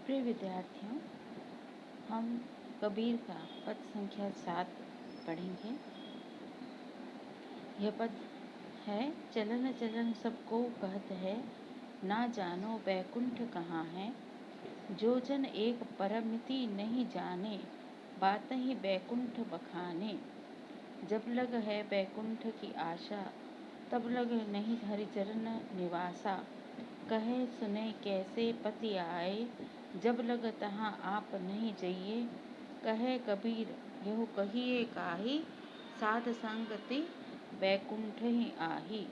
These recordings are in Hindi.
प्रिय विद्यार्थियों, हम कबीर का पद संख्या 7 पढ़ेंगे। यह पद है, चलन चलन सबको कहत है, ना जानो बैकुंठ कहाँ है। जो जन एक परमिति नहीं जाने, बात ही बैकुंठ बखाने। जब लग है बैकुंठ की आशा, तब लग नहीं हरिचरण निवासा। कहे सुने कैसे पति आए, जब लग तहाँ आप नहीं जइए। कहे कबीर यहु कहिए काहि, साध संगति बैकुंठ ही आही।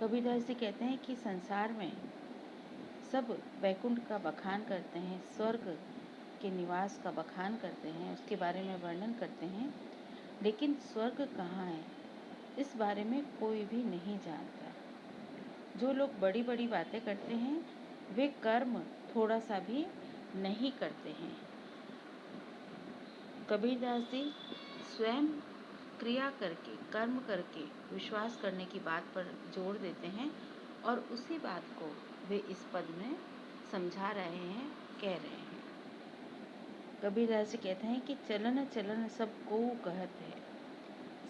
कबीरदास जी कहते हैं कि संसार में सब बैकुंठ का बखान करते हैं, स्वर्ग के निवास का बखान करते हैं, उसके बारे में वर्णन करते हैं, लेकिन स्वर्ग कहाँ है इस बारे में कोई भी नहीं जानता। जो लोग बड़ी बड़ी बातें करते हैं वे कर्म थोड़ा सा भी नहीं करते हैं। कबीरदास जी स्वयं क्रिया करके, कर्म करके विश्वास करने की बात पर जोर देते हैं और उसी बात को वे इस पद में समझा रहे हैं, कह रहे हैं। कबीरदास जी कहते हैं कि चलन चलन सबको कहत है,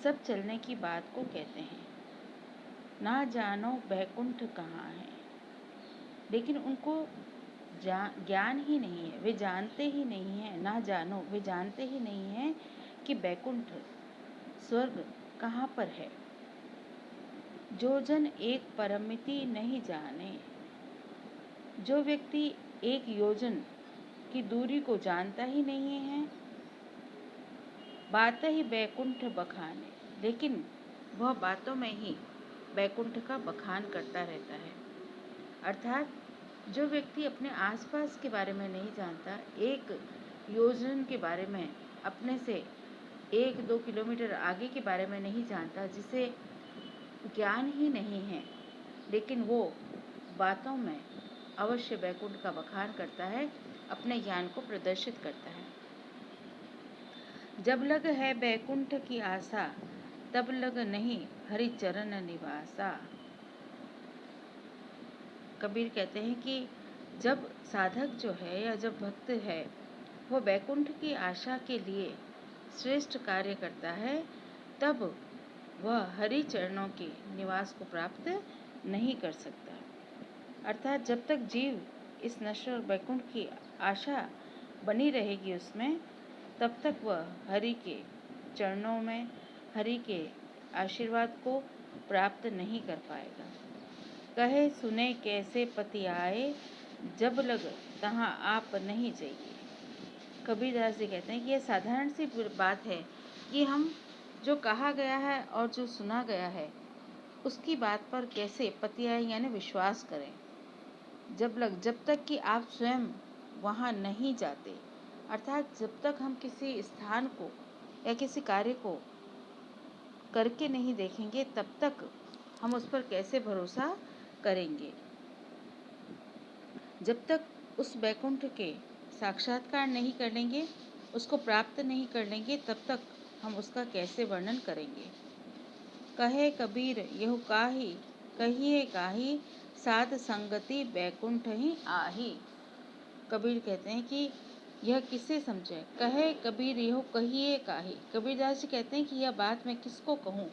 सब चलने की बात को कहते हैं। ना जानो बैकुंठ कहाँ है, लेकिन उनको ज्ञान ही नहीं है, वे जानते ही नहीं हैं। ना जानो, वे जानते ही नहीं हैं कि बैकुंठ स्वर्ग कहाँ पर है। जो जन एक परमिति नहीं जाने, जो व्यक्ति एक योजन की दूरी को जानता ही नहीं है, बात ही बैकुंठ बखाने, लेकिन वह बातों में ही बैकुंठ का बखान करता रहता है। अर्थात जो व्यक्ति अपने आसपास के बारे में नहीं जानता, एक योजन के बारे में, अपने से 1-2 किलोमीटर आगे के बारे में नहीं जानता, जिसे ज्ञान ही नहीं है, लेकिन वो बातों में अवश्य बैकुंठ का बखान करता है, अपने ज्ञान को प्रदर्शित करता है। जब लग है बैकुंठ की आशा, तब लग नहीं हरिचरण निवासा। कबीर कहते हैं कि जब साधक जो है या जब भक्त है वो बैकुंठ की आशा के लिए श्रेष्ठ कार्य करता है, तब वह हरि चरणों के निवास को प्राप्त नहीं कर सकता। अर्थात जब तक जीव इस नश्वर बैकुंठ की आशा बनी रहेगी उसमें, तब तक वह हरि के चरणों में, हरि के आशीर्वाद को प्राप्त नहीं कर पाएगा। कहे सुने कैसे पति आए, जब लग तहाँ आप नहीं जाइए। कबीरदास जी कहते हैं कि यह साधारण सी बात है कि हम जो कहा गया है और जो सुना गया है उसकी बात पर कैसे पति आए यानी विश्वास करें, जब तक कि आप स्वयं वहाँ नहीं जाते। अर्थात जब तक हम किसी स्थान को या किसी कार्य को करके नहीं देखेंगे, तब तक हम उस पर कैसे भरोसा करेंगे। जब तक उस बैकुंठ के साक्षात्कार नहीं कर लेंगे, उसको प्राप्त नहीं कर लेंगे, तब तक हम उसका कैसे वर्णन करेंगे। कहे कबीर यहु काहि, कहिए काहि, साध संगति बैकुंठ ही आही। कबीर कहते हैं कि यह किसे समझे। कहे कबीर यहु कहिए काहि। कबीरदास जी कहते हैं कि यह बात मैं किसको कहूँ।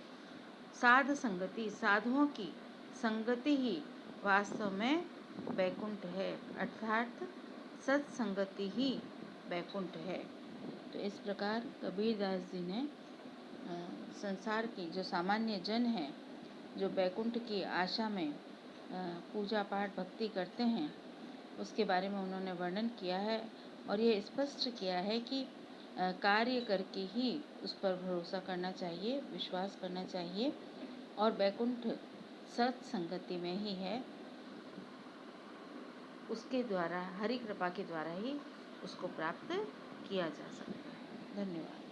साध संगति, साधुओं की संगति ही वास्तव में बैकुंठ है, अर्थात सत्संगति ही बैकुंठ है। तो इस प्रकार कबीरदास जी ने संसार की जो सामान्य जन हैं, जो बैकुंठ की आशा में पूजा पाठ भक्ति करते हैं, उसके बारे में उन्होंने वर्णन किया है और ये स्पष्ट किया है कि कार्य करके ही उस पर भरोसा करना चाहिए, विश्वास करना चाहिए, और बैकुंठ सत्संगति में ही है। उसके द्वारा, हरि कृपा के द्वारा ही उसको प्राप्त किया जा सकता है। धन्यवाद।